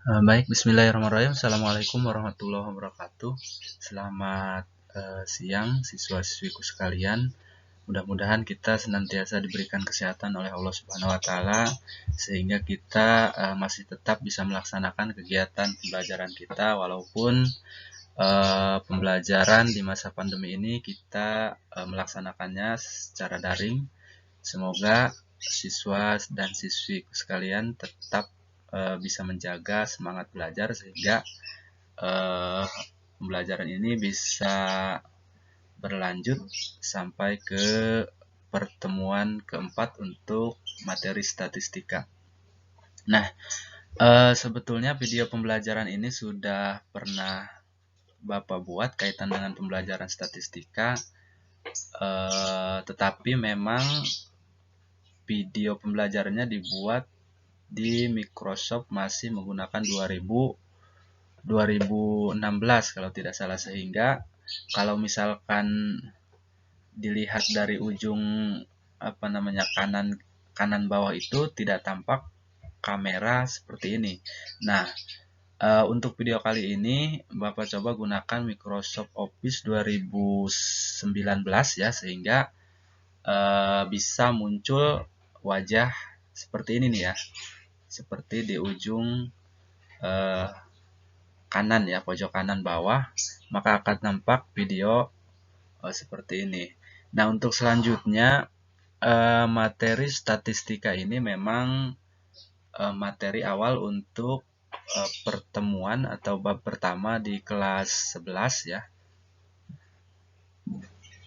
Baik, bismillahirrahmanirrahim. Assalamualaikum warahmatullahi wabarakatuh. Selamat siang siswa-siswiku sekalian. Mudah-mudahan kita senantiasa diberikan kesehatan oleh Allah Subhanahu wa taala sehingga kita masih tetap bisa melaksanakan kegiatan pembelajaran kita walaupun pembelajaran di masa pandemi ini kita melaksanakannya secara daring. Semoga siswa dan siswi sekalian tetap bisa menjaga semangat belajar sehingga pembelajaran ini bisa berlanjut sampai ke pertemuan keempat untuk materi statistika. Nah, sebetulnya video pembelajaran ini sudah pernah Bapak buat kaitan dengan pembelajaran statistika, tetapi memang video pembelajarannya dibuat di Microsoft masih menggunakan 2016 kalau tidak salah, sehingga kalau misalkan dilihat dari ujung kanan bawah itu tidak tampak kamera seperti ini. Nah, untuk video kali ini Bapak coba gunakan Microsoft Office 2019 ya, sehingga bisa muncul wajah seperti ini nih ya, seperti di ujung kanan ya, pojok kanan bawah, maka akan nampak video seperti ini. Nah, untuk selanjutnya materi statistika ini memang materi awal untuk pertemuan atau bab pertama di kelas 11 ya.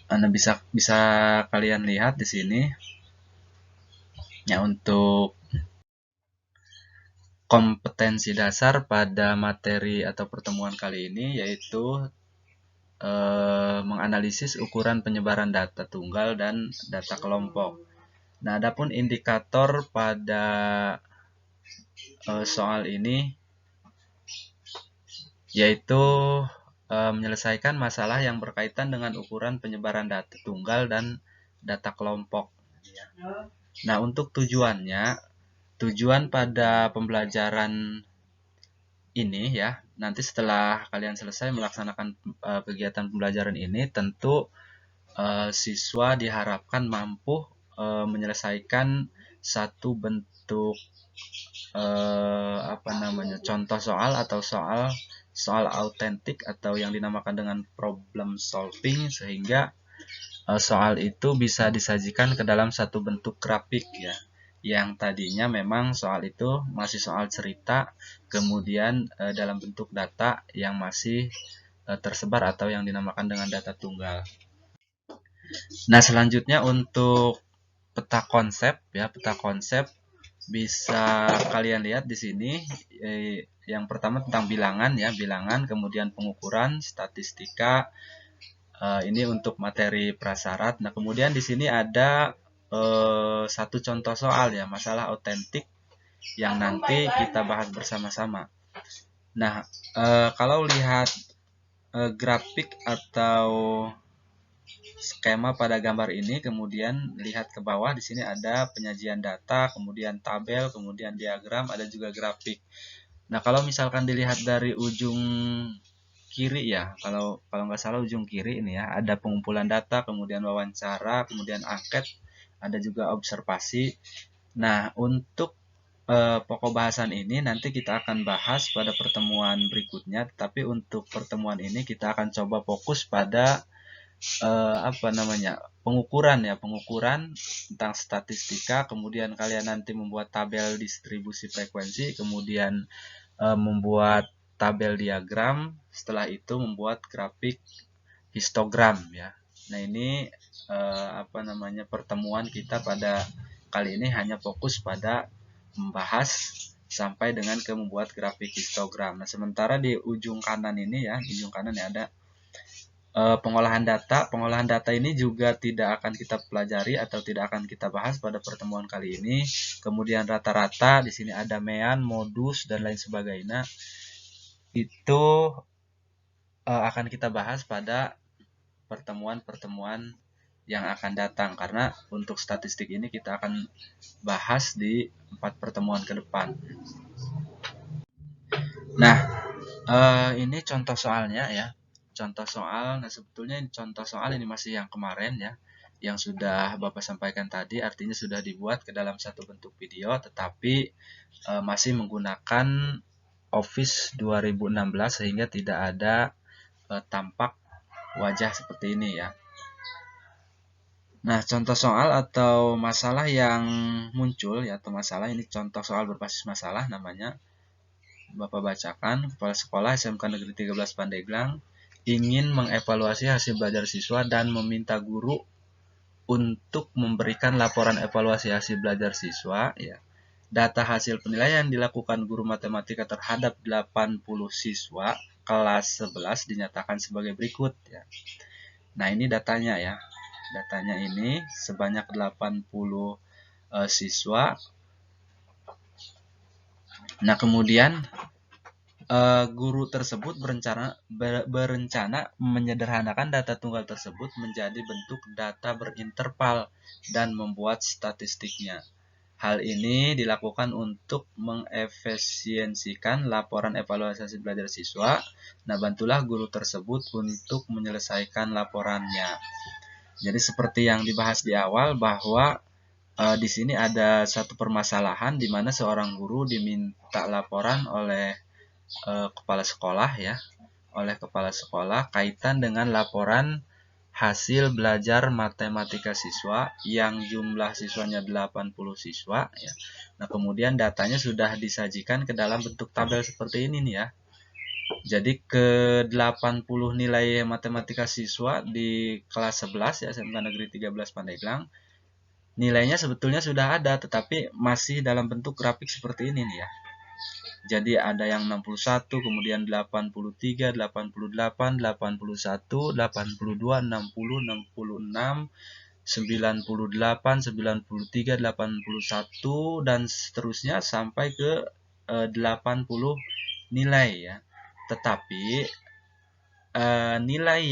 Anda bisa kalian lihat di sini. Ya, untuk kompetensi dasar pada materi atau pertemuan kali ini yaitu menganalisis ukuran penyebaran data tunggal dan data kelompok. Nah, adapun indikator pada soal ini yaitu menyelesaikan masalah yang berkaitan dengan ukuran penyebaran data tunggal dan data kelompok. Nah, untuk tujuan pada pembelajaran ini ya, nanti setelah kalian selesai melaksanakan kegiatan pembelajaran ini, tentu siswa diharapkan mampu menyelesaikan satu bentuk contoh soal atau soal autentik atau yang dinamakan dengan problem solving, sehingga soal itu bisa disajikan ke dalam satu bentuk grafik ya, yang tadinya memang soal itu masih soal cerita, kemudian dalam bentuk data yang masih tersebar atau yang dinamakan dengan data tunggal. Nah, selanjutnya untuk peta konsep ya, peta konsep bisa kalian lihat di sini. Yang pertama tentang bilangan ya, bilangan, kemudian pengukuran, statistika. Ini untuk materi prasyarat. Nah, kemudian di sini ada satu contoh soal ya, masalah autentik yang nanti kita bahas bersama-sama. Nah, kalau lihat grafik atau skema pada gambar ini, kemudian lihat ke bawah, di sini ada penyajian data, kemudian tabel, kemudian diagram, ada juga grafik. Nah, kalau misalkan dilihat dari ujung kiri ya, kalau nggak salah ujung kiri ini ya, ada pengumpulan data, kemudian wawancara, kemudian angket, ada juga observasi. Nah, untuk pokok bahasan ini nanti kita akan bahas pada pertemuan berikutnya, tapi untuk pertemuan ini kita akan coba fokus pada pengukuran ya, pengukuran tentang statistika, kemudian kalian nanti membuat tabel distribusi frekuensi, kemudian membuat tabel diagram, setelah itu membuat grafik histogram ya. Nah, ini pertemuan kita pada kali ini hanya fokus pada membahas sampai dengan ke membuat grafik histogram. Nah, sementara di ujung kanan ini ya, di ujung kanan ya ada pengolahan data. Pengolahan data ini juga tidak akan kita pelajari atau tidak akan kita bahas pada pertemuan kali ini. Kemudian rata-rata, di sini ada mean, modus, dan lain sebagainya. Itu akan kita bahas pada pertemuan-pertemuan yang akan datang, karena untuk statistik ini kita akan bahas di 4 pertemuan ke depan. Nah, ini contoh soalnya ya. Contoh soal, nah sebetulnya contoh soal ini masih yang kemarin ya, yang sudah Bapak sampaikan tadi, artinya sudah dibuat ke dalam satu bentuk video, tetapi masih menggunakan Office 2016 sehingga tidak ada tampak wajah seperti ini ya. Nah, contoh soal atau masalah yang muncul ya, atau masalah ini contoh soal berbasis masalah namanya. Bapak bacakan, Kepala Sekolah SMK Negeri 13 Pandeglang ingin mengevaluasi hasil belajar siswa dan meminta guru untuk memberikan laporan evaluasi hasil belajar siswa ya. Data hasil penilaian dilakukan guru matematika terhadap 80 siswa kelas 11 dinyatakan sebagai berikut ya. Nah, ini datanya ya. Datanya ini sebanyak 80 siswa. Nah, kemudian guru tersebut berencana menyederhanakan data tunggal tersebut menjadi bentuk data berinterval dan membuat statistiknya. Hal ini dilakukan untuk mengefisiensikan laporan evaluasi hasil belajar siswa. Nah, bantulah guru tersebut untuk menyelesaikan laporannya. Jadi seperti yang dibahas di awal bahwa di sini ada satu permasalahan di mana seorang guru diminta laporan oleh kepala sekolah ya, oleh kepala sekolah kaitan dengan laporan hasil belajar matematika siswa yang jumlah siswanya 80 siswa ya. Nah, kemudian datanya sudah disajikan ke dalam bentuk tabel seperti ini nih ya. Jadi ke 80 nilai matematika siswa di kelas 11 ya SMK Negeri 13 Pandeglang, nilainya sebetulnya sudah ada tetapi masih dalam bentuk grafik seperti ini nih ya. Jadi ada yang 61, kemudian 83, 88, 81, 82, 60, 66, 98, 93, 81 dan seterusnya sampai ke 80 nilai ya. Tetapi nilai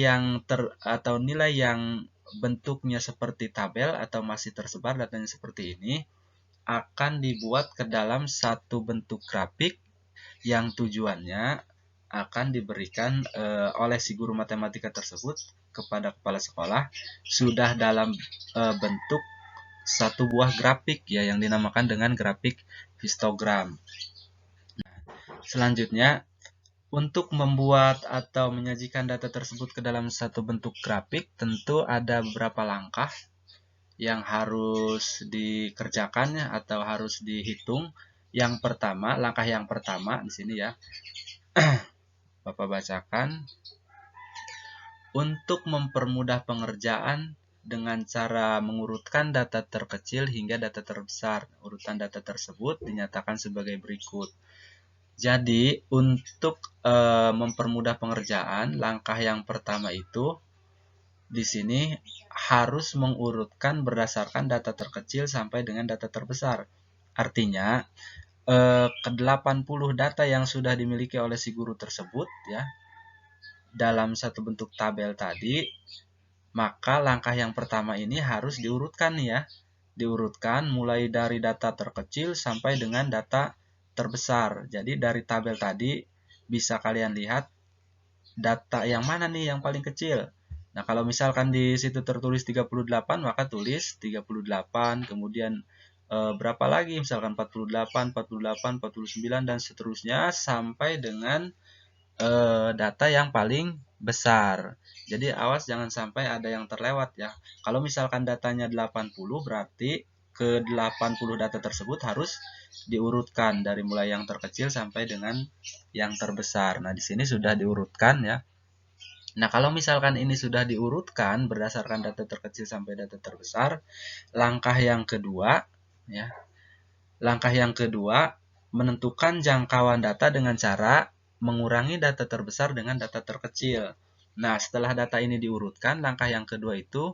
yang bentuknya seperti tabel atau masih tersebar datanya seperti ini akan dibuat ke dalam satu bentuk grafik yang tujuannya akan diberikan oleh si guru matematika tersebut kepada kepala sekolah sudah dalam bentuk satu buah grafik ya yang dinamakan dengan grafik histogram. Selanjutnya, untuk membuat atau menyajikan data tersebut ke dalam satu bentuk grafik tentu ada beberapa langkah yang harus dikerjakan atau harus dihitung. Yang pertama, langkah yang pertama di sini ya. Bapak bacakan. Untuk mempermudah pengerjaan dengan cara mengurutkan data terkecil hingga data terbesar. Urutan data tersebut dinyatakan sebagai berikut. Jadi, untuk mempermudah pengerjaan, langkah yang pertama itu di sini harus mengurutkan berdasarkan data terkecil sampai dengan data terbesar. Artinya, ke-80 data yang sudah dimiliki oleh si guru tersebut ya dalam satu bentuk tabel tadi, maka langkah yang pertama ini harus diurutkan ya. Diurutkan mulai dari data terkecil sampai dengan data terbesar. Jadi dari tabel tadi bisa kalian lihat data yang mana nih yang paling kecil. Nah, kalau misalkan di situ tertulis 38, maka tulis 38, kemudian berapa lagi? Misalkan 48, 48, 49 dan seterusnya sampai dengan data yang paling besar. Jadi awas jangan sampai ada yang terlewat ya. Kalau misalkan datanya 80, berarti ke 80 data tersebut harus diurutkan dari mulai yang terkecil sampai dengan yang terbesar. Nah, di sini sudah diurutkan ya. Nah, kalau misalkan ini sudah diurutkan berdasarkan data terkecil sampai data terbesar, langkah yang kedua ya. Langkah yang kedua menentukan jangkauan data dengan cara mengurangi data terbesar dengan data terkecil. Nah, setelah data ini diurutkan, langkah yang kedua itu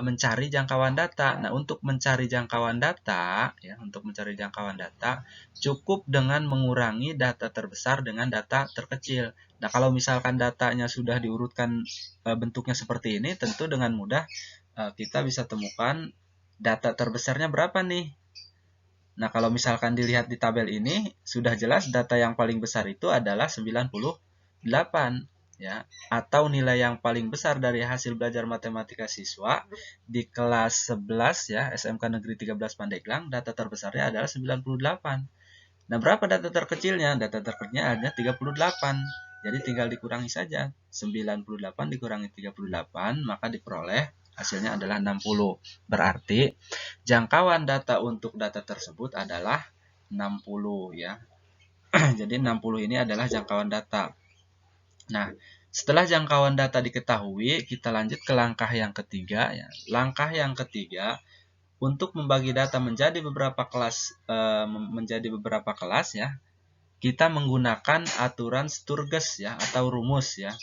mencari jangkauan data. Nah, untuk mencari jangkauan data, ya, cukup dengan mengurangi data terbesar dengan data terkecil. Nah, kalau misalkan datanya sudah diurutkan bentuknya seperti ini, tentu dengan mudah kita bisa temukan data terbesarnya berapa nih. Nah, kalau misalkan dilihat di tabel ini, sudah jelas data yang paling besar itu adalah 98, ya, atau nilai yang paling besar dari hasil belajar matematika siswa di kelas 11 ya, SMK Negeri 13 Pandeglang, data terbesarnya adalah 98. Nah, berapa data terkecilnya? Data terkecilnya ada 38. Jadi tinggal dikurangi saja. 98 dikurangi 38, maka diperoleh hasilnya adalah 60. Berarti jangkauan data untuk data tersebut adalah 60 ya. Jadi 60 ini adalah jangkauan data. Nah, setelah jangkauan data diketahui, kita lanjut ke langkah yang ketiga ya. Langkah yang ketiga, untuk membagi data menjadi beberapa kelas ya, kita menggunakan aturan Sturges ya, atau rumus ya.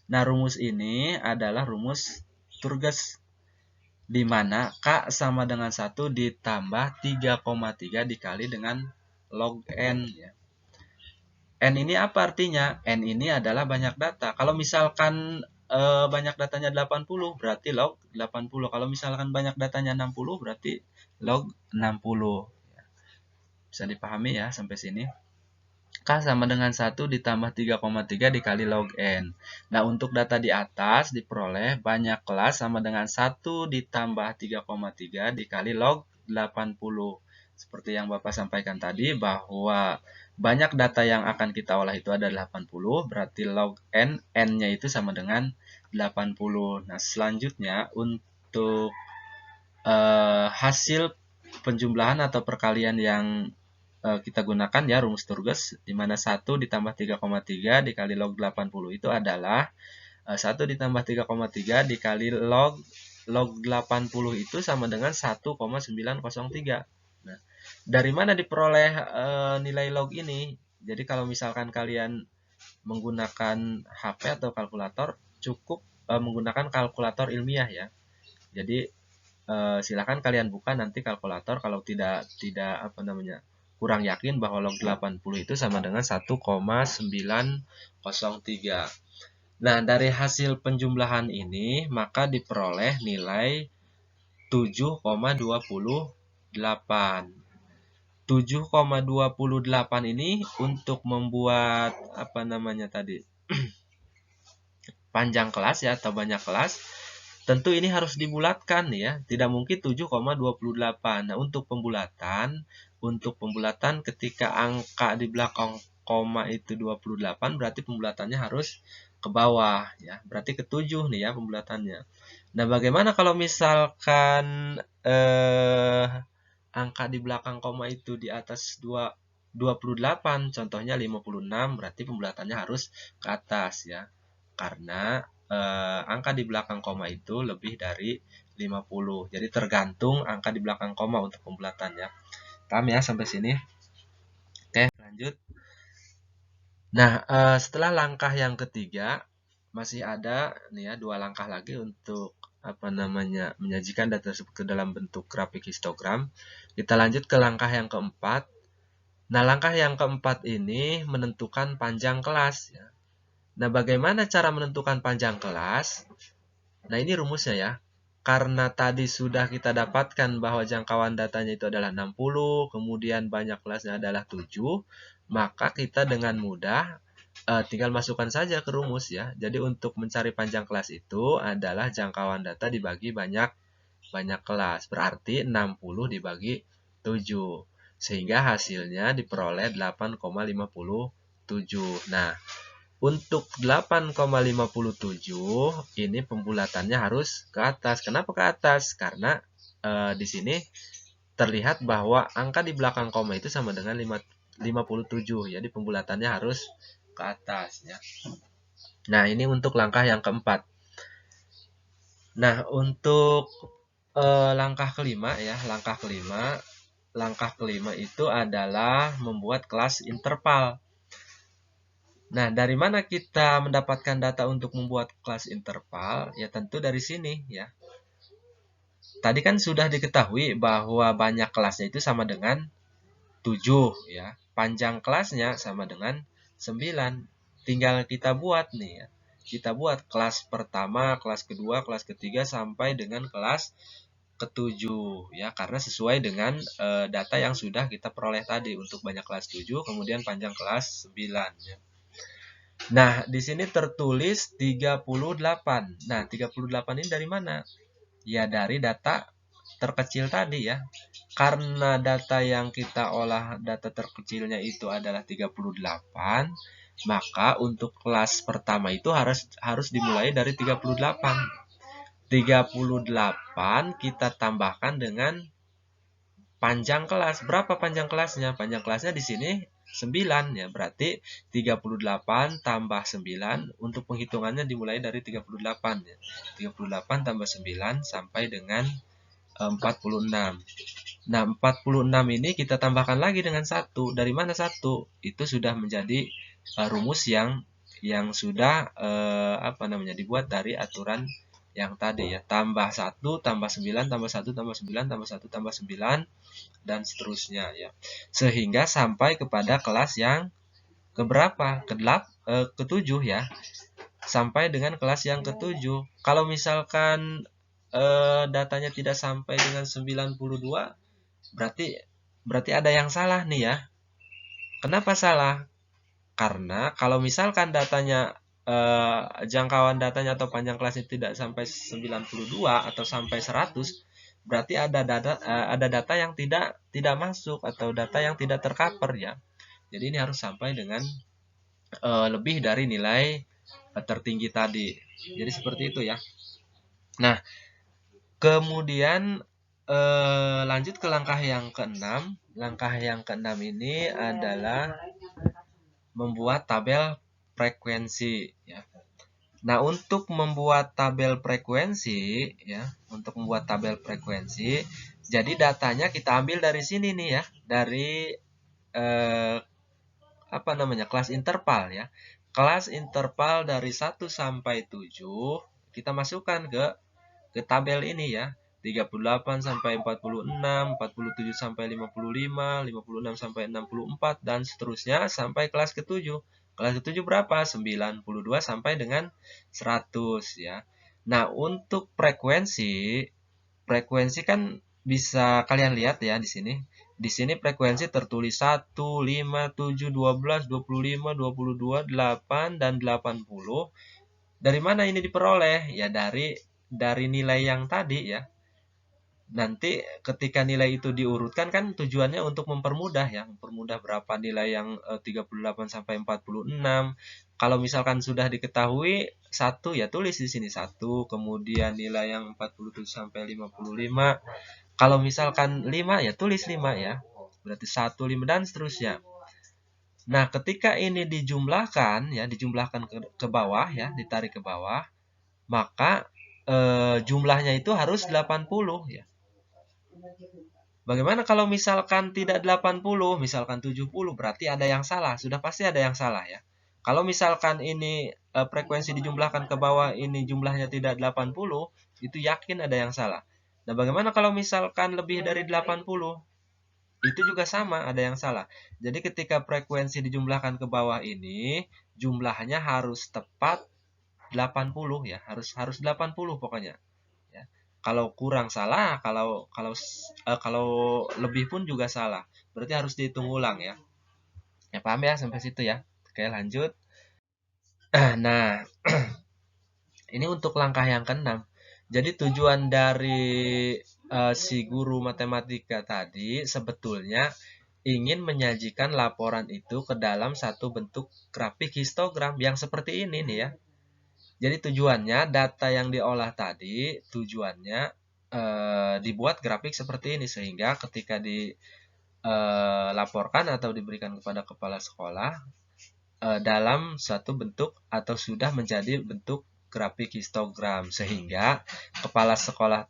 Nah, rumus ini adalah rumus Sturges, di mana K sama dengan 1 ditambah 3,3 dikali dengan log N ya. N ini apa artinya? N ini adalah banyak data. Kalau misalkan banyak datanya 80, berarti log 80. Kalau misalkan banyak datanya 60, berarti log 60. Bisa dipahami ya sampai sini. K sama dengan 1 ditambah 3,3 dikali log N. Nah, untuk data di atas diperoleh banyak kelas sama dengan 1 ditambah 3,3 dikali log 80. Seperti yang Bapak sampaikan tadi, bahwa banyak data yang akan kita olah itu ada 80, berarti log N, N-nya itu sama dengan 80. Nah, selanjutnya untuk hasil penjumlahan atau perkalian yang kita gunakan ya rumus Sturges, di mana 1 ditambah 3,3 dikali log 80 itu adalah 1 ditambah 3,3 dikali log 80 itu sama dengan 1,903. Nah, dari mana diperoleh nilai log ini? Jadi kalau misalkan kalian menggunakan HP atau kalkulator, cukup menggunakan kalkulator ilmiah ya. Jadi silakan kalian buka nanti kalkulator kalau tidak kurang yakin bahwa log 80 itu sama dengan 1,903. Nah, dari hasil penjumlahan ini maka diperoleh nilai 7,28. 7,28 ini untuk membuat panjang kelas ya, atau banyak kelas, tentu ini harus dibulatkan ya, tidak mungkin 7,28. Nah, untuk pembulatan ketika angka di belakang koma itu 28, berarti pembulatannya harus ke bawah ya, berarti ke 7 nih ya pembulatannya. Nah, bagaimana kalau misalkan angka di belakang koma itu di atas 28, contohnya 56, berarti pembulatannya harus ke atas ya, karena angka di belakang koma itu lebih dari 50. Jadi tergantung angka di belakang koma untuk pembulatan ya. Paham ya sampai sini? Oke, lanjut. Nah, setelah langkah yang ketiga, masih ada nih ya 2 langkah lagi untuk menyajikan data tersebut ke dalam bentuk grafik histogram. Kita lanjut ke langkah yang keempat. Nah, langkah yang keempat ini menentukan panjang kelas ya. Nah, bagaimana cara menentukan panjang kelas? Nah, ini rumusnya ya. Karena tadi sudah kita dapatkan bahwa jangkauan datanya itu adalah 60, kemudian banyak kelasnya adalah 7, maka kita dengan mudah tinggal masukkan saja ke rumus ya. Jadi untuk mencari panjang kelas itu adalah jangkauan data dibagi banyak kelas. Berarti 60 dibagi 7. Sehingga hasilnya diperoleh 8,57. Nah, untuk 8,57 ini pembulatannya harus ke atas. Kenapa ke atas? Karena di sini terlihat bahwa angka di belakang koma itu sama dengan 57. Jadi pembulatannya harus ke atas ya. Nah, ini untuk langkah yang keempat. Nah, untuk langkah kelima ya, langkah kelima itu adalah membuat kelas interval. Nah, dari mana kita mendapatkan data untuk membuat kelas interval? Ya tentu dari sini ya. Tadi kan sudah diketahui bahwa banyak kelasnya itu sama dengan 7 ya. Panjang kelasnya sama dengan 9. Tinggal kita buat nih ya. Kita buat kelas pertama, kelas kedua, kelas ketiga sampai dengan kelas ke-7 ya, karena sesuai dengan data yang sudah kita peroleh tadi untuk banyak kelas 7 kemudian panjang kelas 9 ya. Nah, di sini tertulis 38. Nah, 38 ini dari mana? Ya, dari data terkecil tadi ya. Karena data yang kita olah data terkecilnya itu adalah 38, maka untuk kelas pertama itu harus dimulai dari 38. 38 kita tambahkan dengan panjang kelas. Berapa panjang kelasnya? Panjang kelasnya di sini 9 ya. Berarti 38 tambah 9 untuk penghitungannya dimulai dari 38 ya. 38 tambah 9 sampai dengan 46. Nah, 46 ini kita tambahkan lagi dengan 1. Dari mana 1? Itu sudah menjadi rumus yang sudah dibuat dari aturan yang tadi ya. Tambah 1 tambah 9 tambah 1 tambah 9 tambah 1 tambah 9 dan seterusnya ya. Sehingga sampai kepada kelas yang keberapa? Ke-7 ya. Sampai dengan kelas yang ke-7. Kalau misalkan datanya tidak sampai dengan 92, berarti ada yang salah nih ya. Kenapa salah? Karena kalau misalkan datanya jangkauan datanya atau panjang kelasnya tidak sampai 92 atau sampai 100, berarti ada data yang tidak masuk atau data yang tidak tercover ya. Jadi ini harus sampai dengan lebih dari nilai tertinggi tadi. Jadi seperti itu ya. Nah, kemudian lanjut ke langkah yang keenam. Langkah yang keenam ini adalah membuat tabel frekuensi ya. Nah, untuk membuat tabel frekuensi ya, jadi datanya kita ambil dari sini nih ya, dari kelas interval ya. Kelas interval dari 1 sampai 7 kita masukkan ke tabel ini ya. 38 sampai 46, 47 sampai 55, 56 sampai 64 dan seterusnya sampai kelas ke-7. Kelas ke-7 berapa? 92 sampai dengan 100 ya. Nah, untuk frekuensi kan bisa kalian lihat ya di sini. Di sini frekuensi tertulis 1, 5, 7, 12, 25, 22, 8 dan 80. Dari mana ini diperoleh? Ya dari nilai yang tadi ya. Nanti ketika nilai itu diurutkan kan tujuannya untuk mempermudah ya, mempermudah berapa nilai yang 38 sampai 46. Kalau misalkan sudah diketahui 1 ya tulis di sini 1, kemudian nilai yang 47 sampai 55. Kalau misalkan 5 ya tulis 5 ya. Berarti 1, 5 dan seterusnya. Nah, ketika ini dijumlahkan ya, ke bawah ya, ditarik ke bawah, maka jumlahnya itu harus 80 ya. Bagaimana kalau misalkan tidak 80, misalkan 70, berarti ada yang salah. Sudah pasti ada yang salah ya. Kalau misalkan ini frekuensi dijumlahkan ke bawah, ini jumlahnya tidak 80, itu yakin ada yang salah. Nah, bagaimana kalau misalkan lebih dari 80? Itu juga sama, ada yang salah. Jadi ketika frekuensi dijumlahkan ke bawah ini, jumlahnya harus tepat 80 ya, harus 80 pokoknya. Kalau kurang salah, kalau lebih pun juga salah. Berarti harus dihitung ulang ya. Ya paham ya sampai situ ya. Oke, lanjut. Nah, ini untuk langkah yang keenam. Jadi tujuan dari si guru matematika tadi sebetulnya ingin menyajikan laporan itu ke dalam satu bentuk grafik histogram yang seperti ini nih ya. Jadi tujuannya data yang diolah tadi tujuannya dibuat grafik seperti ini sehingga ketika dilaporkan atau diberikan kepada kepala sekolah dalam suatu bentuk atau sudah menjadi bentuk grafik histogram sehingga kepala sekolah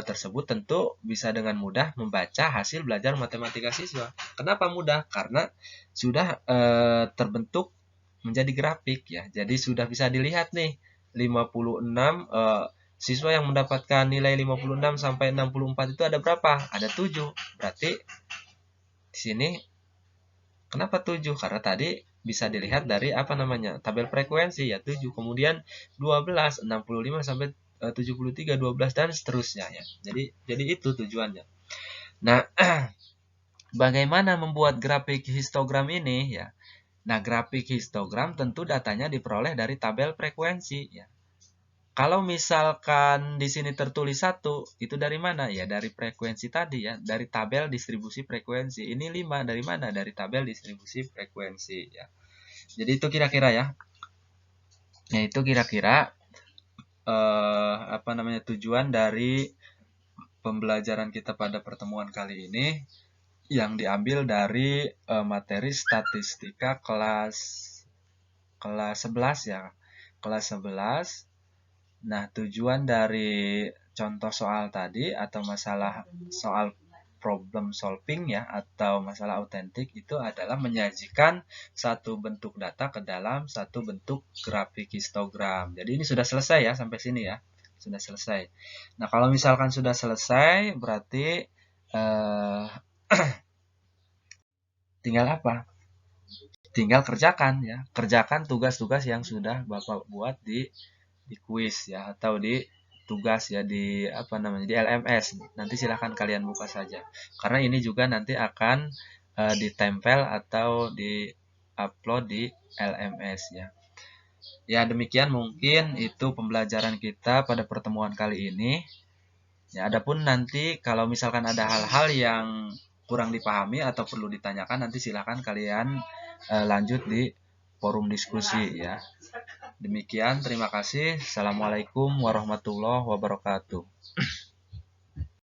tersebut tentu bisa dengan mudah membaca hasil belajar matematika siswa. Kenapa mudah? Karena sudah terbentuk menjadi grafik ya. Jadi sudah bisa dilihat nih 56 siswa yang mendapatkan nilai 56 sampai 64 itu ada berapa? Ada 7. Berarti di sini kenapa 7? Karena tadi bisa dilihat dari tabel frekuensi ya 7. Kemudian 12 65 sampai 73, 12 dan seterusnya ya. Jadi itu tujuannya. Nah, bagaimana membuat grafik histogram ini ya? Nah, grafik histogram tentu datanya diperoleh dari tabel frekuensi ya. Kalau misalkan di sini tertulis 1, itu dari mana? Ya dari frekuensi tadi ya, dari tabel distribusi frekuensi. Ini 5 dari mana? Dari tabel distribusi frekuensi ya. Jadi itu kira-kira ya. Nah, itu kira-kira tujuan dari pembelajaran kita pada pertemuan kali ini yang diambil dari materi statistika kelas 11 ya. Kelas 11. Nah, tujuan dari contoh soal tadi atau soal problem solving ya atau masalah autentik itu adalah menyajikan satu bentuk data ke dalam satu bentuk grafik histogram. Jadi ini sudah selesai ya sampai sini ya. Sudah selesai. Nah, kalau misalkan sudah selesai berarti tinggal apa? Tinggal kerjakan ya. Kerjakan tugas-tugas yang sudah Bapak buat di kuis ya atau di tugas ya di di LMS. Nanti silahkan kalian buka saja. Karena ini juga nanti akan ditempel atau di upload di LMS ya. Ya demikian mungkin itu pembelajaran kita pada pertemuan kali ini. Ya adapun nanti kalau misalkan ada hal-hal yang kurang dipahami atau perlu ditanyakan nanti silahkan kalian lanjut di forum diskusi ya. Demikian, terima kasih. Assalamualaikum warahmatullahi wabarakatuh.